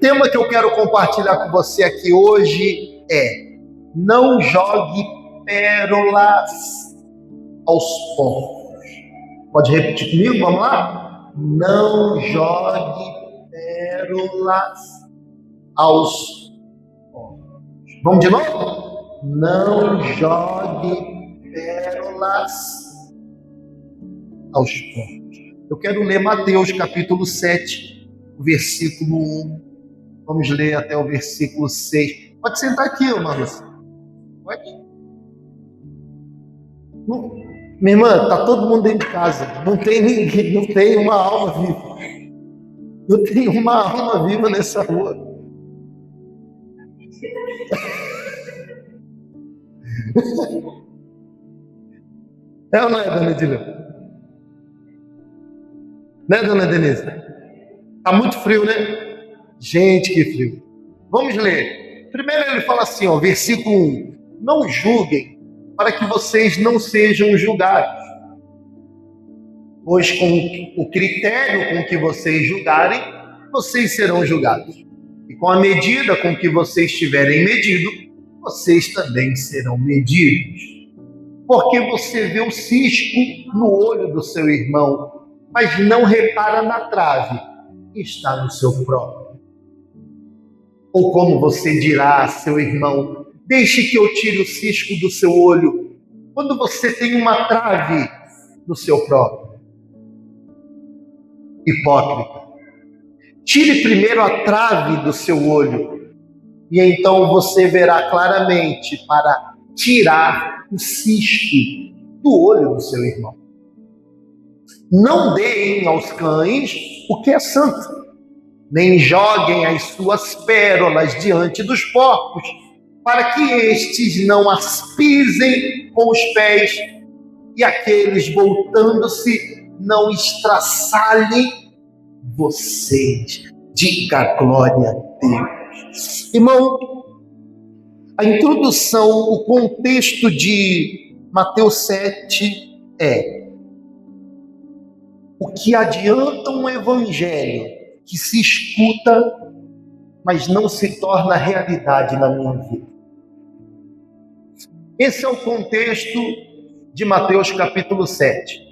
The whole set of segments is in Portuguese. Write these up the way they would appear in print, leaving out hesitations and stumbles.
tema que eu quero compartilhar com você aqui hoje é: não jogue pérolas aos porcos. Pode repetir comigo? Vamos lá? Não jogue pérolas aos porcos. Vamos de novo? Não jogue pérolas aos porcos. Eu quero ler Mateus capítulo 7, versículo 1. Vamos ler até o versículo 6. Pode sentar aqui, irmãos. Pode? Minha irmã, está todo mundo dentro de casa. Não tem ninguém, não tem uma alma viva. Não tem uma alma viva nessa rua. É ou não é, dona Edilha? Né, dona Denise? Está muito frio, né? Gente, que frio. Vamos ler. Primeiro ele fala assim, ó, versículo 1. Não julguem, para que vocês não sejam julgados. Pois com o critério com que vocês julgarem, vocês serão julgados. E com a medida com que vocês tiverem medido, vocês também serão medidos. Porque você vê o cisco no olho do seu irmão, mas não repara na trave que está no seu próprio. Ou como você dirá a seu irmão: deixe que eu tire o cisco do seu olho, quando você tem uma trave no seu próprio. Hipócrita, tire primeiro a trave do seu olho, e então você verá claramente para tirar o cisco do olho do seu irmão. Não deem aos cães o que é santo, nem joguem as suas pérolas diante dos porcos, para que estes não as pisem com os pés, e aqueles, voltando-se, não estraçalhem vocês. Diga glória a Deus. Irmão, a introdução, o contexto de Mateus 7 é: o que adianta um evangelho que se escuta, mas não se torna realidade na minha vida? Esse é o contexto de Mateus capítulo 7.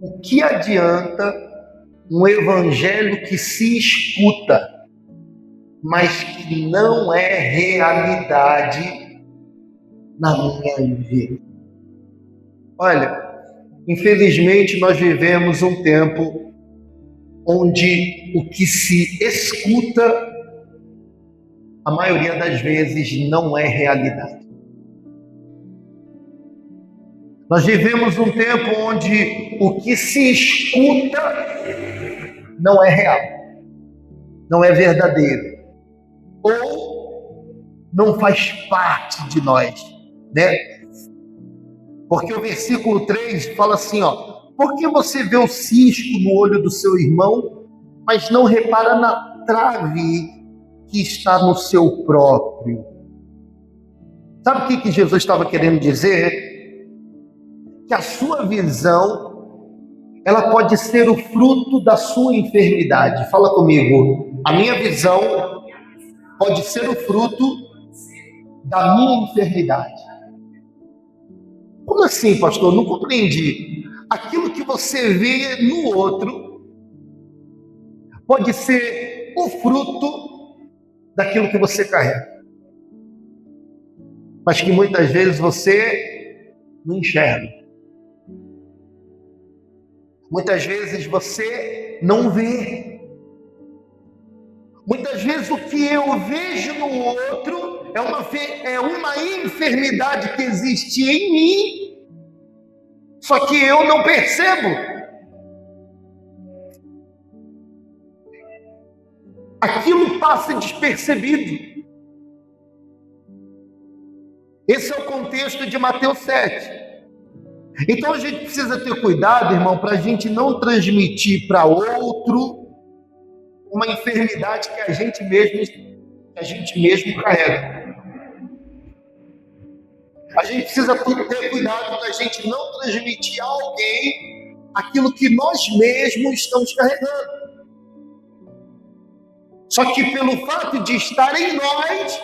O que adianta um evangelho que se escuta, mas que não é realidade na minha vida? Olha, infelizmente nós vivemos um tempo onde o que se escuta, a maioria das vezes, não é realidade. Nós vivemos um tempo onde o que se escuta não é real, não é verdadeiro, ou não faz parte de nós, né? Porque o versículo 3 fala assim, ó: porque você vê o cisco no olho do seu irmão, mas não repara na trave que está no seu próprio? Sabe o que Jesus estava querendo dizer? Que a sua visão, ela pode ser o fruto da sua enfermidade. Fala comigo. A minha visão pode ser o fruto da minha enfermidade. Como assim, pastor? Não compreendi. Aquilo que você vê no outro pode ser o fruto daquilo que você carrega, mas que muitas vezes você não enxerga. Muitas vezes você não vê. Muitas vezes o que eu vejo no outro é uma enfermidade que existe em mim, só que eu não percebo. Aquilo passa despercebido. Esse é o contexto de Mateus 7. Então a gente precisa ter cuidado, irmão, para a gente não transmitir para outro uma enfermidade que a gente mesmo carrega. A gente precisa ter cuidado para a gente não transmitir a alguém aquilo que nós mesmos estamos carregando. Só que pelo fato de estar em nós,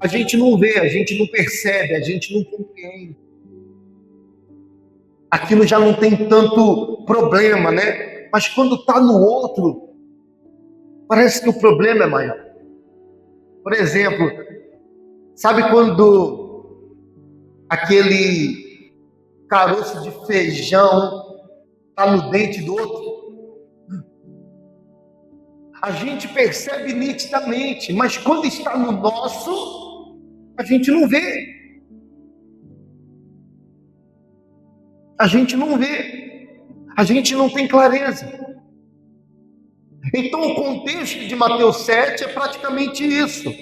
a gente não vê, a gente não percebe, a gente não compreende. Aquilo já não tem tanto problema, né? Mas quando está no outro, parece que o problema é maior. Por exemplo, sabe quando aquele caroço de feijão está no dente do outro? A gente percebe nitidamente, mas quando está no nosso, a gente não vê. A gente não vê. A gente não tem clareza. Então o contexto de Mateus 7 é praticamente isso.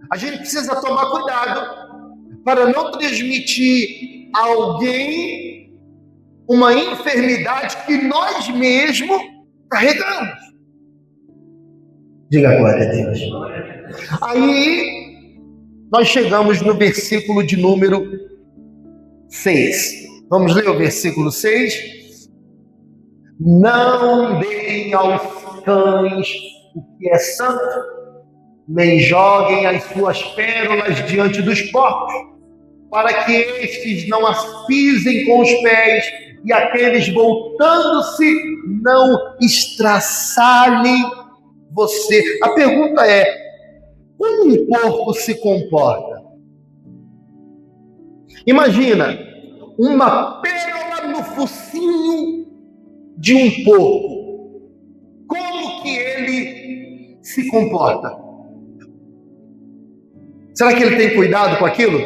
A gente precisa tomar cuidado para não transmitir a alguém uma enfermidade que nós mesmos carregamos. Diga glória a Deus. Aí nós chegamos no versículo de número 6. Vamos ler o versículo 6. Não deem aos cães o que é santo, nem joguem as suas pérolas diante dos porcos, para que estes não as pisem com os pés e aqueles voltando-se não estraçalhem você. A pergunta é: como um porco se comporta? Imagina uma pérola no focinho de um porco. Como que ele se comporta? Será que ele tem cuidado com aquilo?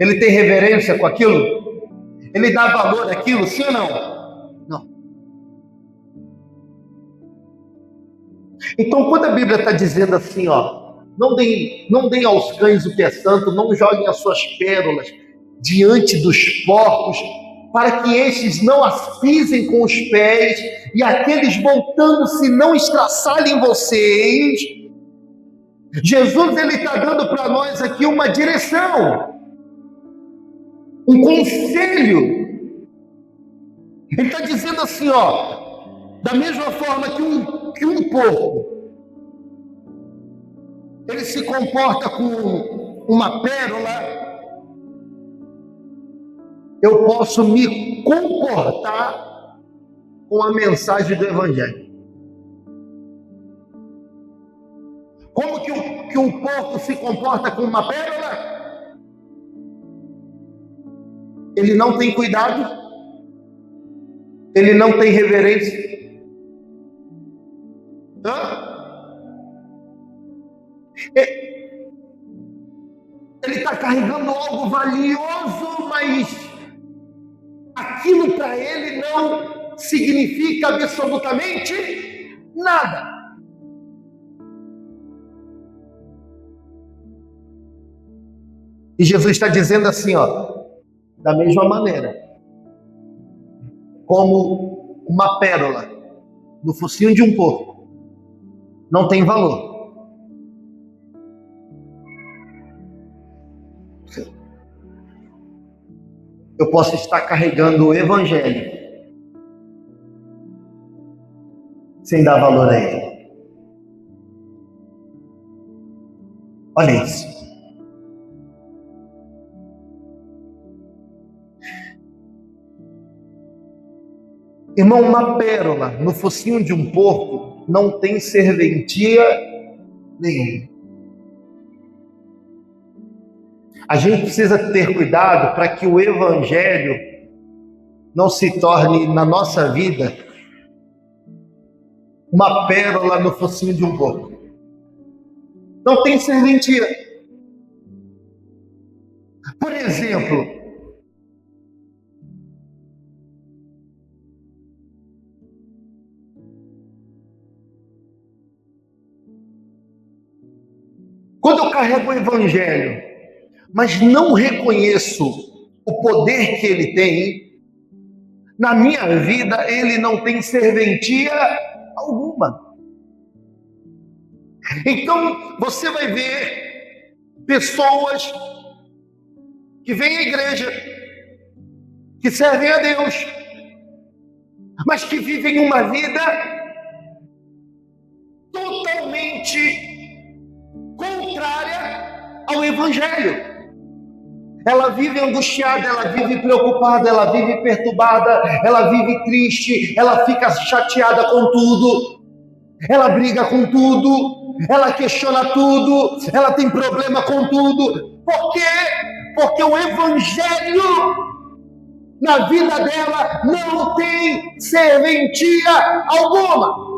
Ele tem reverência com aquilo? Ele dá valor àquilo, sim ou não? Não. Então, quando a Bíblia está dizendo assim, não deem aos cães o que é santo, não joguem as suas pérolas diante dos porcos, para que estes não as pisem com os pés e aqueles voltando-se não estraçalhem vocês. Jesus, ele está dando para nós aqui uma direção, um conselho. Ele está dizendo assim, da mesma forma que um porco, ele se comporta com uma pérola, eu posso me comportar com a mensagem do Evangelho. Como que um porco se comporta com uma pérola? Ele não tem cuidado, ele não tem reverência. Ele está carregando algo valioso, mas aquilo para ele não significa absolutamente nada. E Jesus está dizendo assim, da mesma maneira, como uma pérola no focinho de um porco não tem valor, eu posso estar carregando o Evangelho sem dar valor a ele. Olha isso. Irmão, uma pérola no focinho de um porco não tem serventia nenhuma. A gente precisa ter cuidado para que o Evangelho não se torne na nossa vida uma pérola no focinho de um porco. Não tem serventia. Por exemplo, quando eu carrego o Evangelho, mas não reconheço o poder que ele tem, na minha vida ele não tem serventia alguma. Então você vai ver pessoas que vêm à igreja, que servem a Deus, mas que vivem uma vida totalmente totalmente contrária ao Evangelho. Ela vive angustiada, ela vive preocupada, ela vive perturbada, ela vive triste, ela fica chateada com tudo, ela briga com tudo, ela questiona tudo, ela tem problema com tudo. Por quê? Porque o Evangelho na vida dela não tem serventia alguma.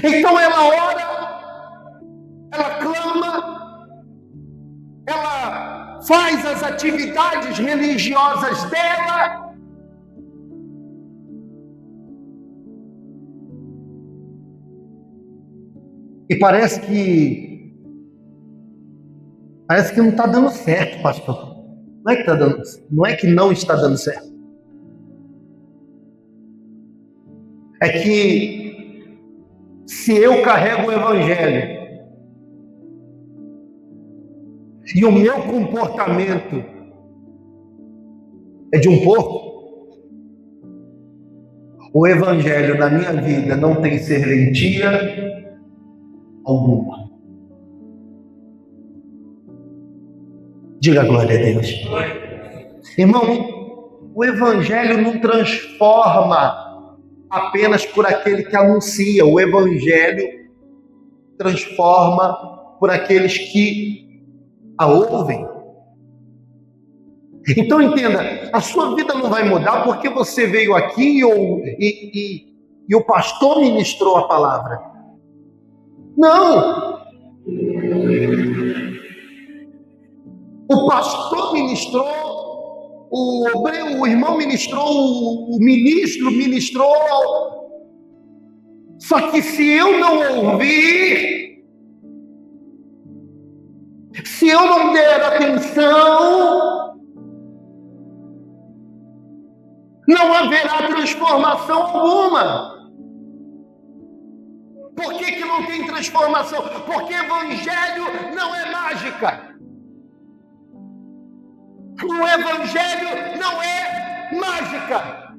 Então ela ora, ela clama, ela faz as atividades religiosas dela, e parece que não está dando certo, pastor. Não é que não está dando certo. É que se eu carrego o Evangelho e o meu comportamento é de um porco, o Evangelho na minha vida não tem serventia alguma. Diga glória a Deus. Irmão, o Evangelho não transforma apenas por aquele que anuncia. O Evangelho transforma por aqueles que a ouvem. Então entenda, a sua vida não vai mudar porque você veio aqui e o pastor ministrou a palavra. Não! O pastor ministrou, o irmão ministrou, o ministro ministrou. Só que se eu não ouvir, se eu não der atenção, não haverá transformação alguma. Por que não tem transformação? Porque evangelho não é mágica. O Evangelho não é mágica.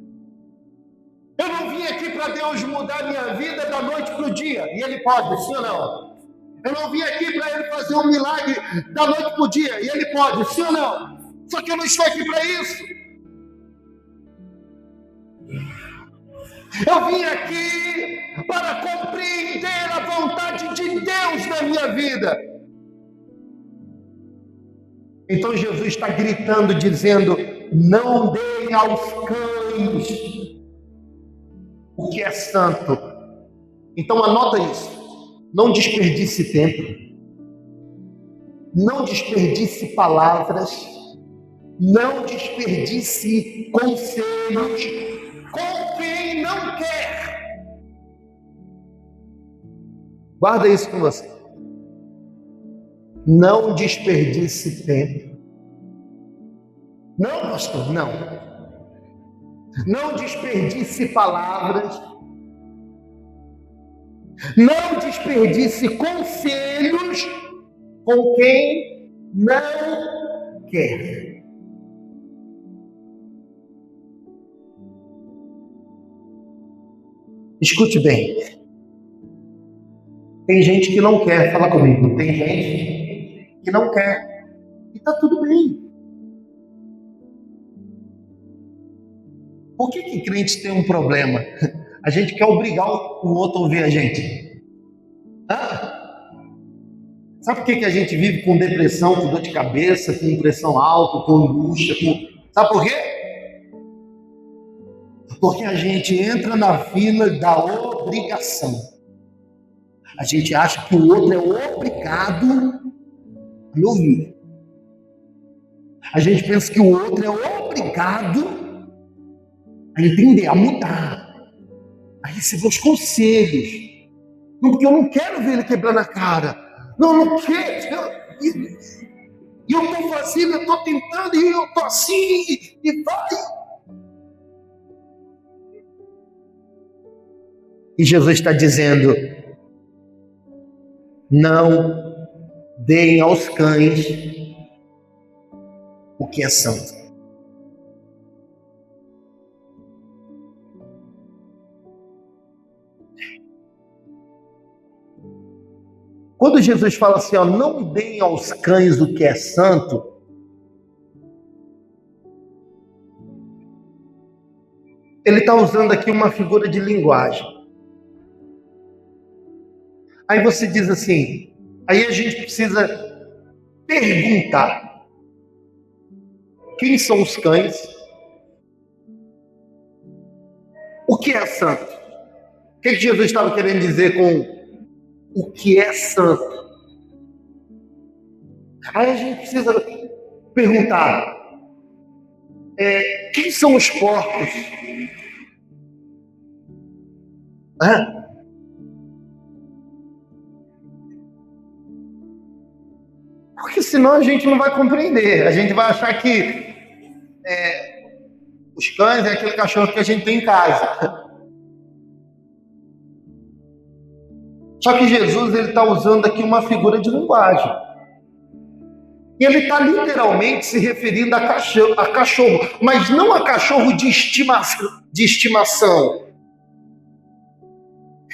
Eu não vim aqui para Deus mudar minha vida da noite para o dia. E Ele pode, sim ou não? Eu não vim aqui para Ele fazer um milagre da noite para o dia. E Ele pode, sim ou não? Só que eu não estou aqui para isso. Eu vim aqui para compreender a vontade de Deus na minha vida. Então Jesus está gritando, dizendo: não deem aos cães o que é santo. Então anota isso. Não desperdice tempo. Não desperdice palavras. Não desperdice conselhos com quem não quer. Guarda isso com você. Não desperdice tempo. Não, pastor, não. Não desperdice palavras. Não desperdice conselhos com quem não quer. Escute bem. Tem gente que não quer, fala comigo. Tem gente que não quer. E está tudo bem. Por que crente tem um problema? A gente quer obrigar o outro a ouvir a gente. Sabe por que a gente vive com depressão, com dor de cabeça, com pressão alta, com angústia? Sabe por quê? Porque a gente entra na fila da obrigação. A gente acha que o outro é obrigado a me ouvir. A gente pensa que o outro é obrigado a entender, a mudar, a receber os conselhos. Não, porque eu não quero ver ele quebrando a cara. Não, eu não quero. E eu estou fazendo, eu estou tentando, e eu estou assim, e vai. E Jesus está dizendo: não deem aos cães o que é santo. Quando Jesus fala assim, ó, não deem aos cães o que é santo, ele está usando aqui uma figura de linguagem. Aí você diz assim, aí a gente precisa perguntar: quem são os cães? O que é santo? O que Jesus estava querendo dizer com o que é santo? Aí a gente precisa perguntar: quem são os porcos? Porque senão a gente não vai compreender. A gente vai achar que os cães é aquele cachorro que a gente tem em casa. Só que Jesus ele está usando aqui uma figura de linguagem. E ele está literalmente se referindo a cachorro, mas não a cachorro de estimação.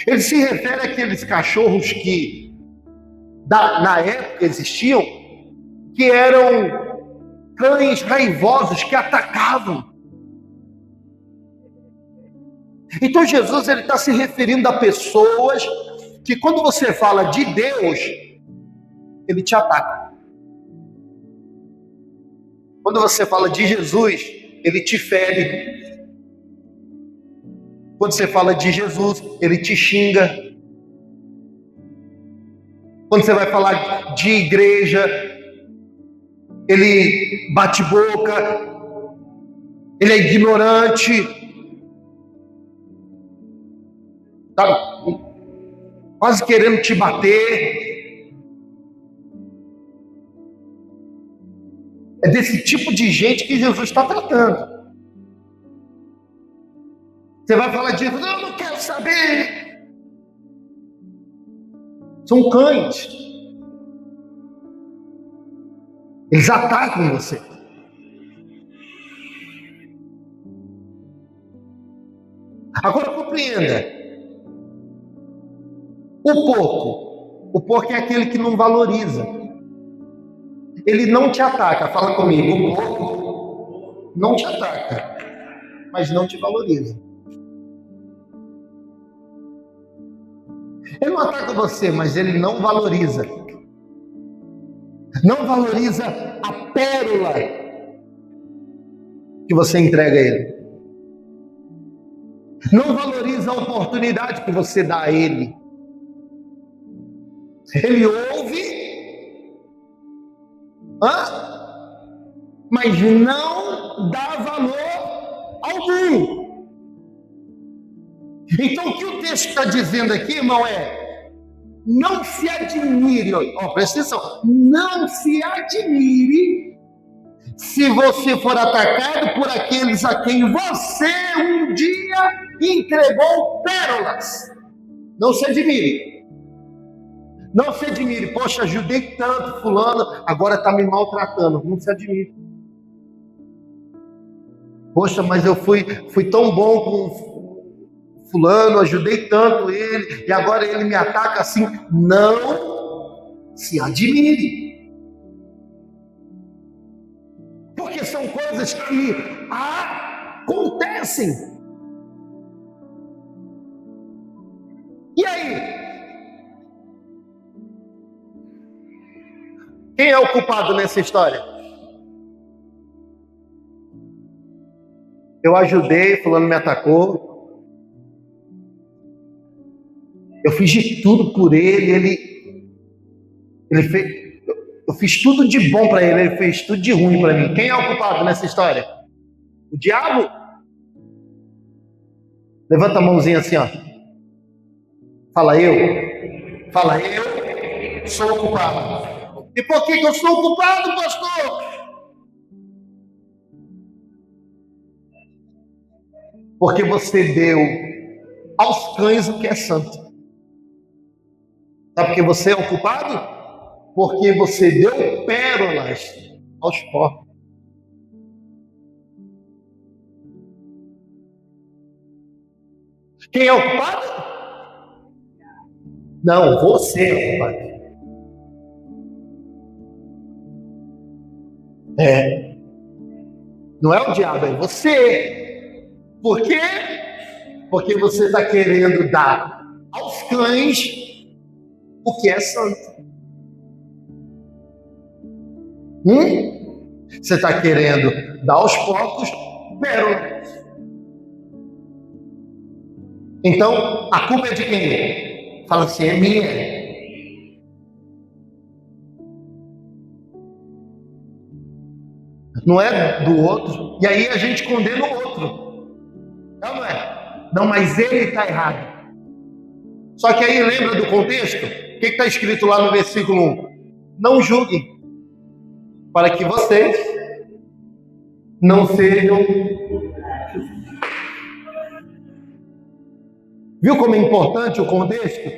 Ele se refere àqueles cachorros que na época existiam, que eram cães raivosos que atacavam. Então Jesus ele está se referindo a pessoas que quando você fala de Deus, ele te ataca. Quando você fala de Jesus, ele te fere. Quando você fala de Jesus, ele te xinga. Quando você vai falar de igreja, ele bate boca, ele é ignorante, tá quase querendo te bater. É desse tipo de gente que Jesus está tratando. Você vai falar de Jesus, eu não quero saber. São cães. Eles atacam você. Agora compreenda. O porco é aquele que não valoriza. Ele não te ataca, fala comigo. O porco não te ataca, mas não te valoriza. Ele não ataca você, mas ele não valoriza. Não valoriza a pérola que você entrega a ele. Não valoriza a oportunidade que você dá a ele. Ele ouve, mas não dá valor algum. Então o que o texto está dizendo aqui, irmão, não se admire, presta atenção, não se admire se você for atacado por aqueles a quem você um dia entregou pérolas. Não se admire. Não se admire. Poxa, ajudei tanto fulano, agora está me maltratando. Não se admire. Poxa, mas eu fui tão bom com fulano, ajudei tanto ele, e agora ele me ataca assim. Não se admire. Porque são coisas que acontecem. E aí? Quem é o culpado nessa história? Eu ajudei, fulano me atacou. Eu fiz de tudo por ele fez. Eu fiz tudo de bom para ele fez tudo de ruim para mim. Quem é o culpado nessa história? O diabo? Levanta a mãozinha assim, ó. Fala eu. Fala eu sou o culpado. E por que eu sou o culpado, pastor? Porque você deu aos cães o que é santo. Sabe por que você é o culpado? Porque você deu pérolas aos porcos. Quem é o culpado? Não, você é o culpado. É. Não é o diabo, é você. Por quê? Porque você está querendo dar aos cães o que é santo. Você está querendo dar aos porcos pérolas. Então, a culpa é de quem? Fala assim, é minha. Não é do outro. E aí a gente condena o outro. Não é? Não, mas ele está errado. Só que aí lembra do contexto? O que está escrito lá no versículo 1? Não julguem, para que vocês não sejam... Viu como é importante o contexto?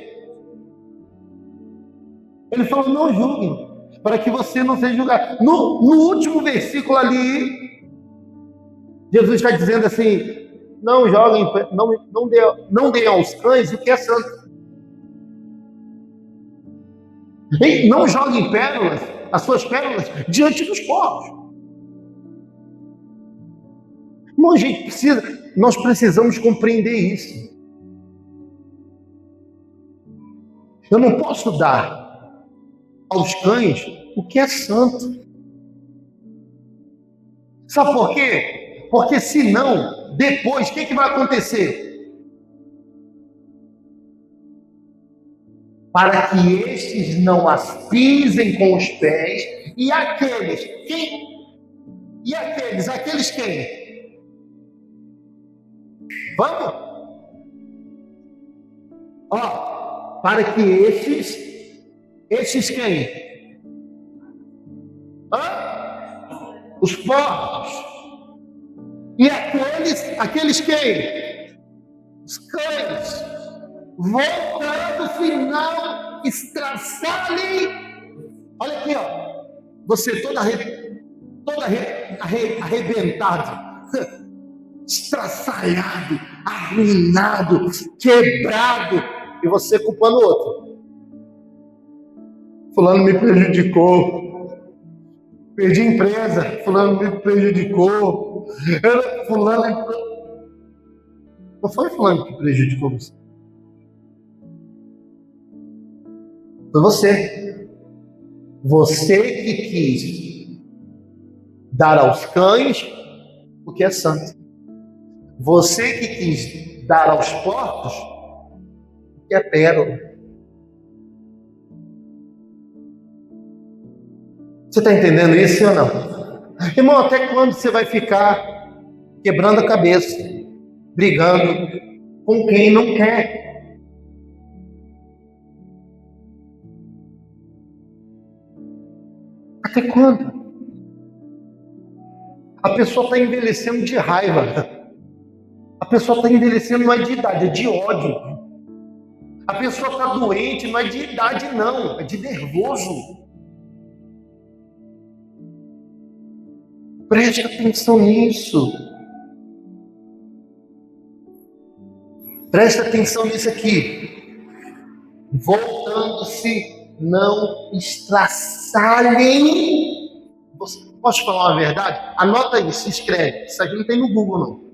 Ele falou, não julguem, para que você não seja julgado. No último versículo ali, Jesus está dizendo assim, não joguem, não deem aos cães o que é santo. E não joguem pérolas, as suas pérolas, diante dos porcos. Irmão, nós precisamos compreender isso. Eu não posso dar aos cães o que é santo. Sabe por quê? Porque senão, depois, o que vai acontecer? Para que estes não as pisem com os pés, e aqueles, quem? E aqueles quem? Vamos? Ó, para que estes quem? Os porcos. E aqueles quem? Os cães. Voltando final, estraçalhem. Olha aqui, ó. Você todo arrebentado, estraçalhado, arruinado, quebrado, e você culpando o outro. Fulano me prejudicou. Perdi a empresa, fulano me prejudicou. Fulano... Não foi fulano que prejudicou você. Foi você. Você que quis dar aos cães o que é santo. Você que quis dar aos porcos o que é pérola. Você está entendendo isso, sim ou não? Irmão, até quando você vai ficar quebrando a cabeça, brigando com quem não quer? Até quando? A pessoa está envelhecendo de raiva. A pessoa está envelhecendo não é de idade, é de ódio. A pessoa está doente não é de idade não, é de nervoso. Preste atenção nisso. Preste atenção nisso aqui. Voltando-se, não estraçalhem. Posso falar uma verdade? Anota isso, escreve. Isso aqui não tem no Google, não.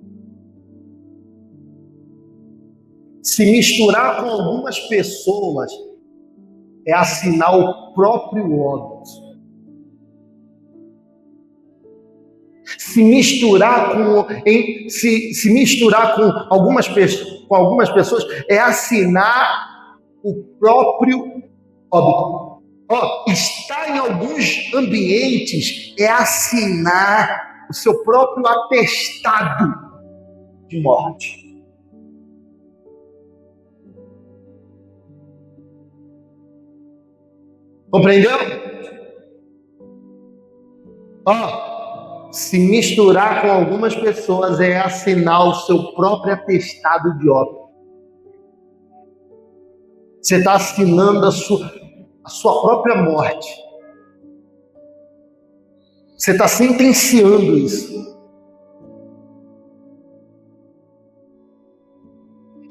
Se misturar com algumas pessoas é assinar o próprio óbito. Se misturar com algumas pessoas é assinar o próprio óbito. Estar em alguns ambientes é assinar o seu próprio atestado de morte. Compreendeu? Se misturar com algumas pessoas é assinar o seu próprio atestado de óbito. Você está assinando a sua própria morte. Você está sentenciando isso.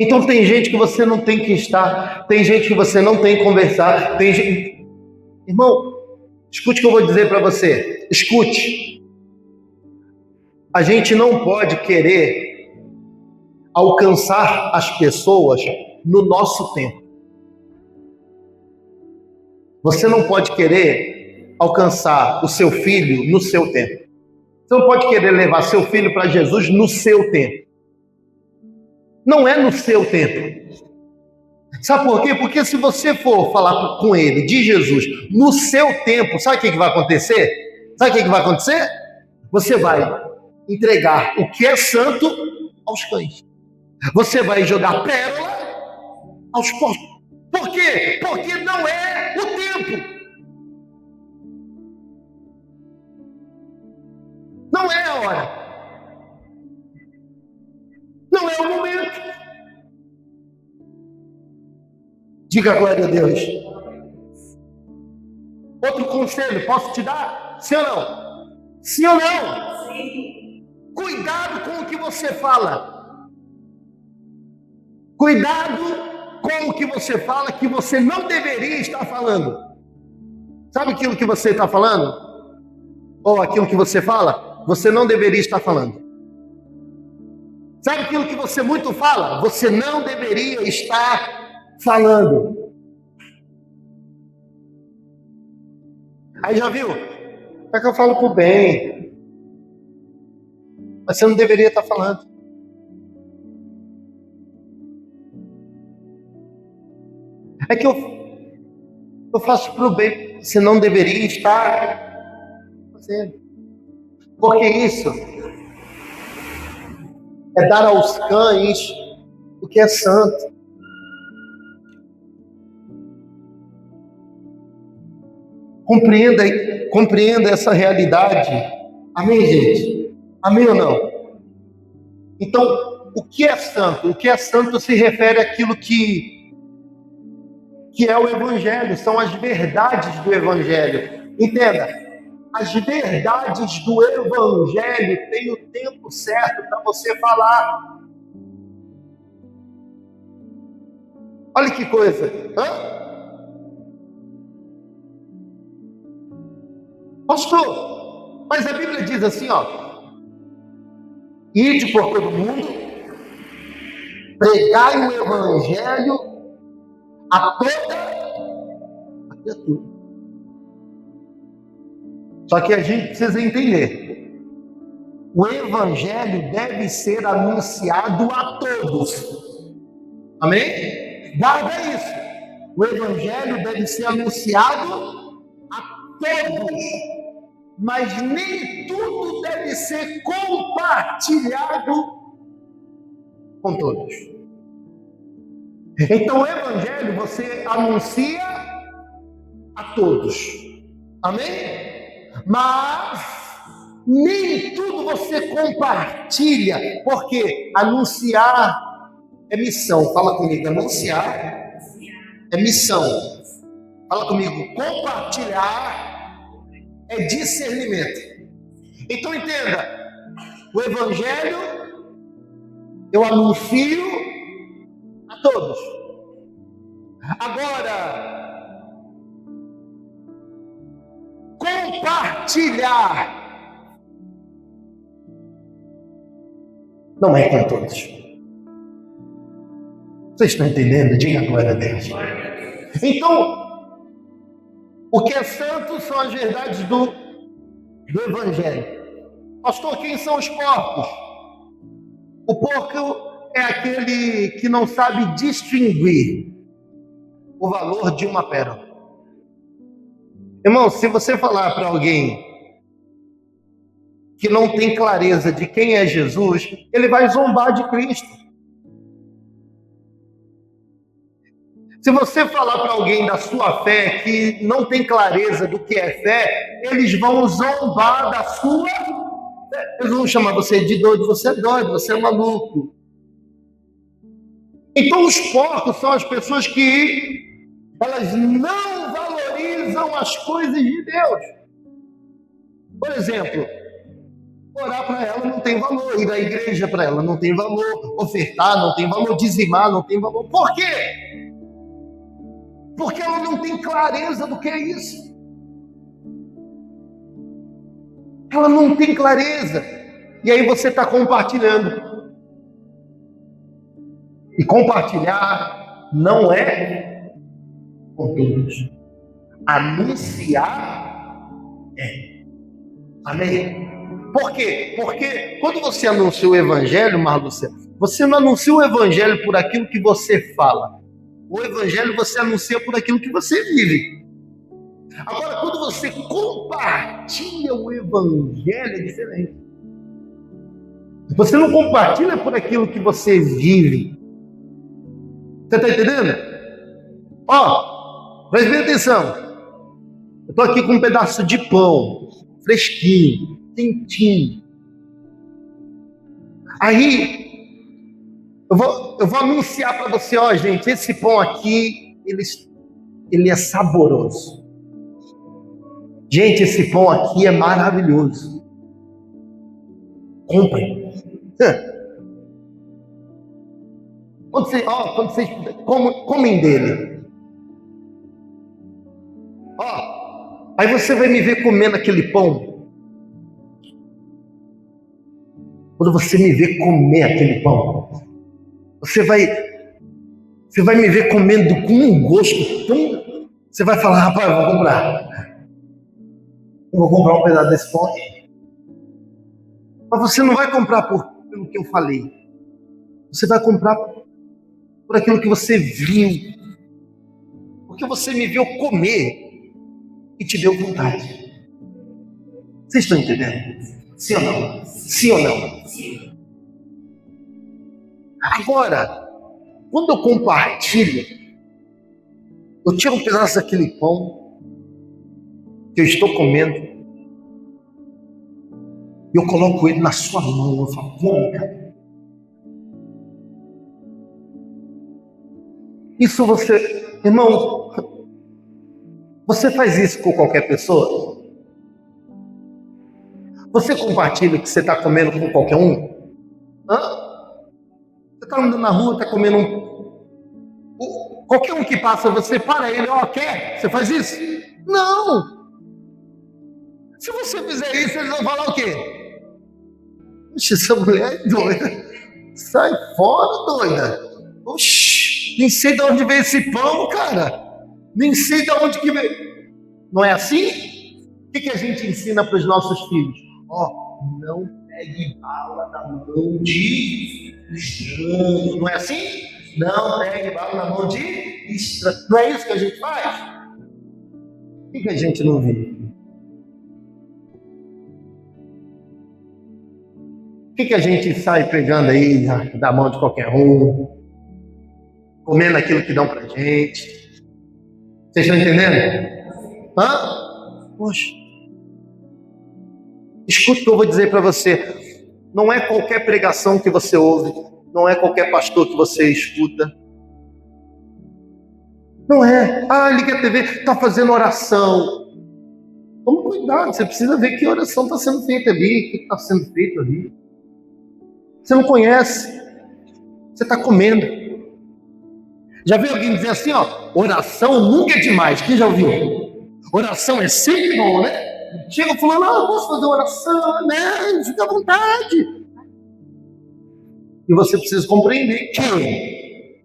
Então tem gente que você não tem que estar, tem gente que você não tem que conversar, tem gente... Irmão, Escute o que eu vou dizer para você. Escute. A gente não pode querer alcançar as pessoas no nosso tempo. Você não pode querer alcançar o seu filho no seu tempo. Você não pode querer levar seu filho para Jesus no seu tempo. Não é no seu tempo. Sabe por quê? Porque se você for falar com ele de Jesus no seu tempo, sabe o que vai acontecer? Sabe o que vai acontecer? Você vai entregar o que é santo aos cães. Você vai jogar pérola aos porcos. Por quê? Porque não é o tempo. Não é a hora. Não é o momento. Diga glória a Deus. Outro conselho, posso te dar? Sim ou não? Sim ou não? Sim. Cuidado com o que você fala. Cuidado com o que você fala que você não deveria estar falando. Sabe aquilo que você está falando? Ou aquilo que você fala? Você não deveria estar falando. Sabe aquilo que você muito fala? Você não deveria estar falando. Aí já viu? É que eu falo pro bem. Mas você não deveria estar falando. É que eu faço pro bem. Você não deveria estar fazendo. Porque isso é dar aos cães o que é santo. Compreenda essa realidade. Amém, gente? Amém ou não? Então, o que é santo? O que é santo se refere àquilo que é o Evangelho, são as verdades do Evangelho. Entenda, as verdades do Evangelho têm o tempo certo para você falar. Olha que coisa. Pastor, mas a Bíblia diz assim, ide por todo mundo, pregai o Evangelho a toda criatura. Só que a gente precisa entender, o Evangelho deve ser anunciado a todos. Amém? Guarda isso. O Evangelho deve ser anunciado a todos. Mas nem tudo deve ser compartilhado com todos. Então o Evangelho você anuncia a todos. Amém? Mas nem tudo você compartilha, porque anunciar é missão. Fala comigo, anunciar é missão. Fala comigo, compartilhar é discernimento. Então entenda, o Evangelho eu anuncio a todos. Agora, compartilhar não é com todos. Vocês estão entendendo? Diga glória a Deus. Então, o que é santo são as verdades do Evangelho. Pastor, quem são os porcos? O porco é aquele que não sabe distinguir o valor de uma pérola. Irmão, se você falar para alguém que não tem clareza de quem é Jesus, ele vai zombar de Cristo. Se você falar para alguém da sua fé que não tem clareza do que é fé, eles vão zombar da sua fé. Eles vão chamar você de doido, você é maluco. Então os porcos são as pessoas que elas não valorizam as coisas de Deus. Por exemplo, orar para ela não tem valor, ir à igreja para ela não tem valor, ofertar não tem valor, dizimar não tem valor. Por quê? Porque ela não tem clareza do que é isso. Ela não tem clareza. E aí você está compartilhando. E compartilhar não é com todos. Anunciar é. Amém? Por quê? Porque quando você anuncia o evangelho, Marlucena, você não anuncia o evangelho por aquilo que você fala. O evangelho você anuncia por aquilo que você vive. Agora, quando você compartilha o evangelho, é diferente. Você não compartilha por aquilo que você vive. Você está entendendo? Ó, preste bem atenção. Eu estou aqui com um pedaço de pão, fresquinho, quentinho. Aí, eu vou anunciar para você, ó, gente, esse pão aqui, ele é saboroso. Gente, esse pão aqui é maravilhoso. Comprem. Quando vocês comem dele, ó, aí você vai me ver comendo aquele pão. Quando você me ver comer aquele pão, você vai me ver comendo com um gosto tão. Você vai falar, rapaz, eu vou comprar. Eu vou comprar um pedaço desse pão. Mas você não vai comprar pelo que eu falei. Você vai comprar por aquilo que você viu. Porque você me viu comer e te deu vontade. Vocês estão entendendo? Sim ou não? Sim ou não? Agora, quando eu compartilho, eu tiro um pedaço daquele pão que eu estou comendo e eu coloco ele na sua mão. Eu falo, come, cara. Isso você, irmão, você faz isso com qualquer pessoa? Você compartilha o que você está comendo com qualquer um? Hã? Você está andando na rua, está comendo qualquer um que passa, você para ele, ó, quer? Você faz isso? Não! Se você fizer isso, eles vão falar o quê? Oxe, essa mulher é doida. Sai fora, doida. Oxi, nem sei de onde veio esse pão, cara. Nem sei de onde que veio. Não é assim? O que a gente ensina para os nossos filhos? Ó, não pegue bala na mão de estranho. Não é assim? Não pegue bala na mão de estranho. Não é isso que a gente faz? O que a gente não vive? O que a gente sai pegando aí da mão de qualquer um, comendo aquilo que dão pra gente? Vocês estão entendendo? Hã? Poxa. Escute o que eu vou dizer para você. Não é qualquer pregação que você ouve, não é qualquer pastor que você escuta. Não é. Ah, liga a TV, está fazendo oração. Toma cuidado, você precisa ver que oração está sendo feita ali, o que está sendo feito ali. Você não conhece, você está comendo. Já viu alguém dizer assim, ó, oração nunca é demais, quem já ouviu? Oração é sempre bom, né? Chega falando, eu posso fazer oração, né? Fica à vontade. E você precisa compreender que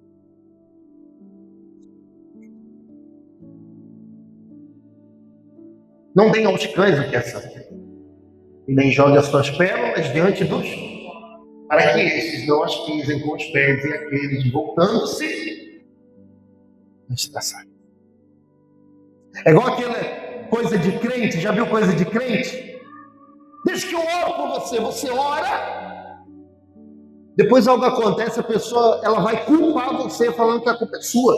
não deem aos cães o que é santo, e nem jogue as suas pérolas diante dos, para que esses não as pisem com os pés e aqueles voltando-se não estraçarem. É igual aquela coisa de crente, já viu coisa de crente? Desde que eu oro por você, você ora, depois algo acontece, a pessoa ela vai culpar você falando que a culpa é sua.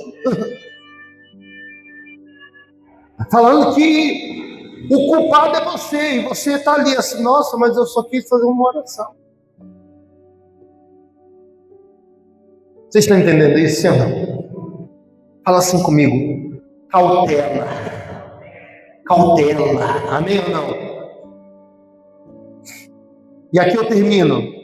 Falando que o culpado é você, e você está ali assim, nossa, mas eu só quis fazer uma oração. Vocês estão entendendo isso, sim ou não? Fala assim comigo, cautela. Cautela, amém ou não? E aqui eu termino.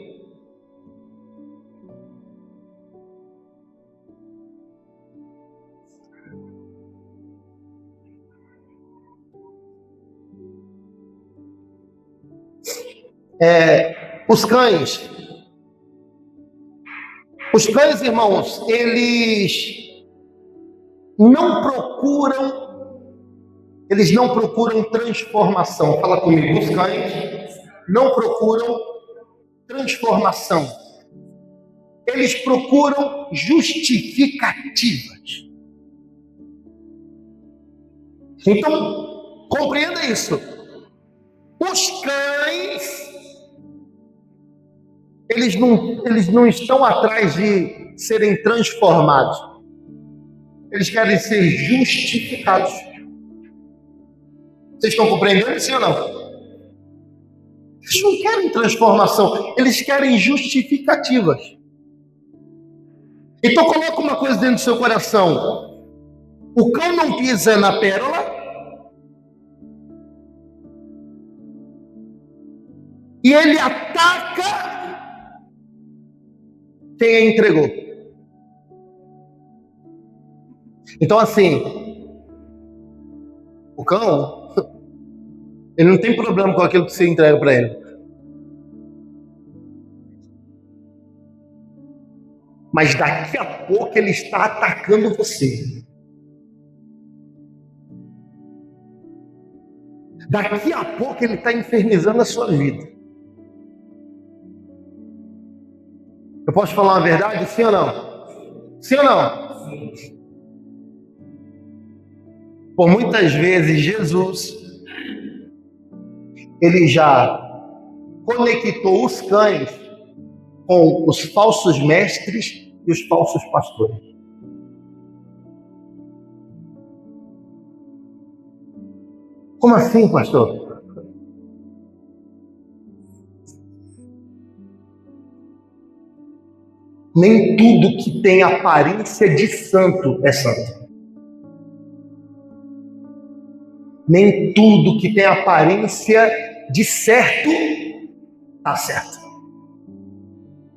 Os cães. Os cães, irmãos, eles não procuram transformação. Fala comigo, os cães não procuram transformação. Eles procuram justificativas. Então, compreenda isso. Os cães, eles não estão atrás de serem transformados. Eles querem ser justificados. Vocês estão compreendendo, sim ou não? Eles não querem transformação, eles querem justificativas. Então coloca uma coisa dentro do seu coração. O cão não pisa na pérola e ele ataca quem a entregou. Então assim, o cão, ele não tem problema com aquilo que você entrega para ele. Mas daqui a pouco ele está atacando você. Daqui a pouco ele está infernizando a sua vida. Eu posso falar uma verdade, sim ou não? Sim ou não? Por muitas vezes Jesus, ele já conectou os cães com os falsos mestres e os falsos pastores. Como assim, pastor? Nem tudo que tem aparência de santo é santo. Nem tudo que tem aparência de certo está certo.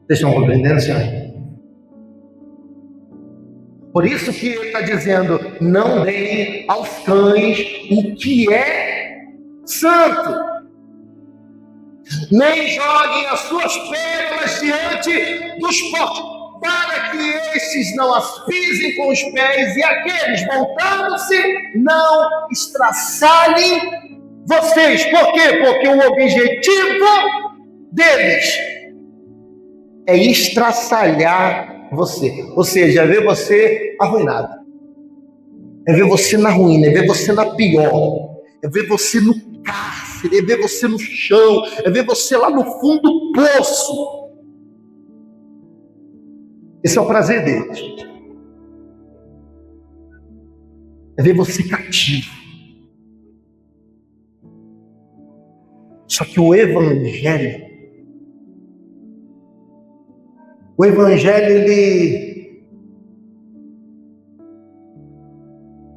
Vocês estão compreendendo, senhor? Por isso que ele está dizendo, não deem aos cães o que é santo. Nem joguem as suas pérolas diante dos porcos, para que estes não as pisem com os pés e aqueles, voltando-se, não estraçalhem vocês. Por quê? Porque o objetivo deles é estraçalhar você. Ou seja, é ver você arruinado. É ver você na ruína, é ver você na pior. É ver você no cárcere, é ver você no chão, é ver você lá no fundo do poço. Esse é o prazer deles. É ver você cativo. Só que o Evangelho,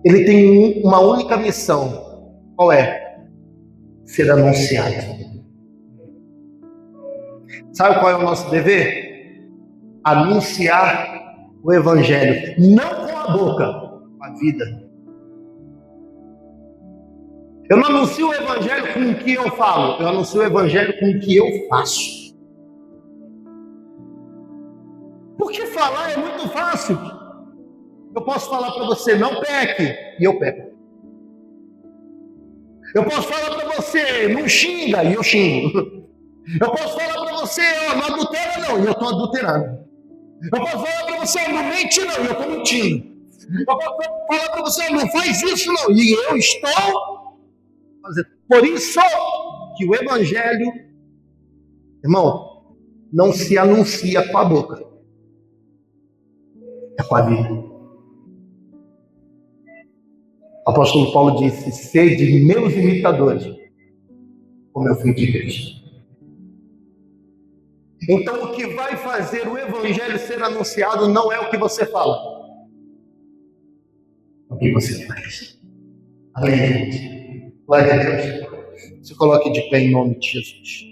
ele tem uma única missão. Qual é? Ser anunciado. Sabe qual é o nosso dever? Anunciar o Evangelho. Não com a boca, com a vida. Eu não anuncio o Evangelho com o que eu falo. Eu anuncio o Evangelho com o que eu faço. Porque falar é muito fácil. Eu posso falar para você, não peque, e eu peco. Eu posso falar para você, não xinga, e eu xingo. Eu posso falar para você, não adultera não, e eu estou adulterando. Eu posso falar para você, não mente não, e eu estou mentindo. Eu posso falar para você, não faz isso não, e eu estou fazendo. Por isso que o Evangelho, irmão, não se anuncia com a boca, é com a vida. O apóstolo Paulo disse, sede meus imitadores, como eu fui de Cristo. Então o que vai fazer o Evangelho ser anunciado não é o que você fala, é o que você faz. Amém, gente? Glória a Deus. Se coloque de pé em nome de Jesus.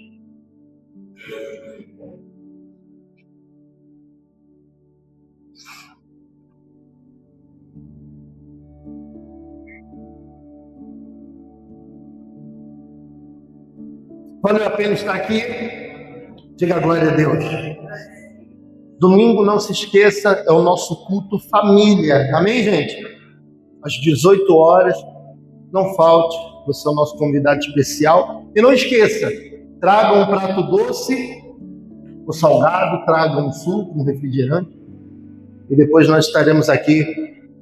Valeu a pena estar aqui? Diga glória a Deus. Domingo, não se esqueça, é o nosso culto família. Amém, gente? Às 18 horas, não falte. Você é o nosso convidado especial. E não esqueça, traga um prato doce, o salgado, traga um suco, um refrigerante. E depois nós estaremos aqui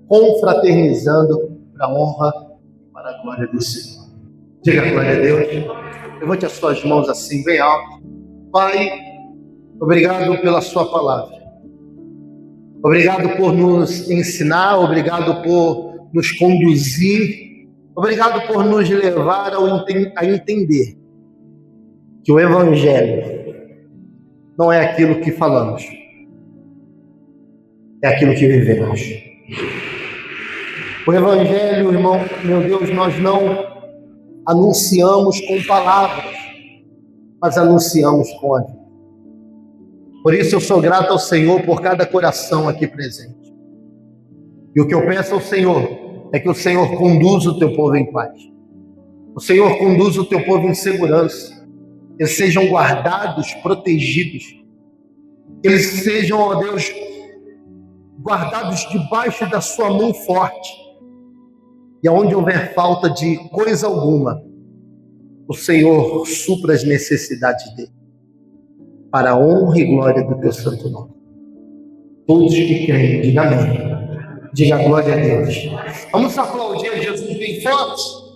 confraternizando para a honra e para a glória do Senhor. Diga glória a Deus. Levante as suas mãos assim, bem alto. Pai, obrigado pela sua palavra. Obrigado por nos ensinar, obrigado por nos conduzir, obrigado por nos levar a entender que o Evangelho não é aquilo que falamos, é aquilo que vivemos. O Evangelho, irmão, meu Deus, nós não anunciamos com palavras, mas anunciamos com a vida. Por isso eu sou grato ao Senhor por cada coração aqui presente. E o que eu peço ao Senhor é que o Senhor conduza o teu povo em paz. O Senhor conduza o teu povo em segurança. Eles sejam guardados, protegidos. Eles sejam, ó Deus, guardados debaixo da sua mão forte. E aonde houver falta de coisa alguma, o Senhor supra as necessidades dele. Para a honra e glória do teu santo nome. Todos que creem, diga amém. Diga glória a Deus. Vamos aplaudir Jesus bem forte.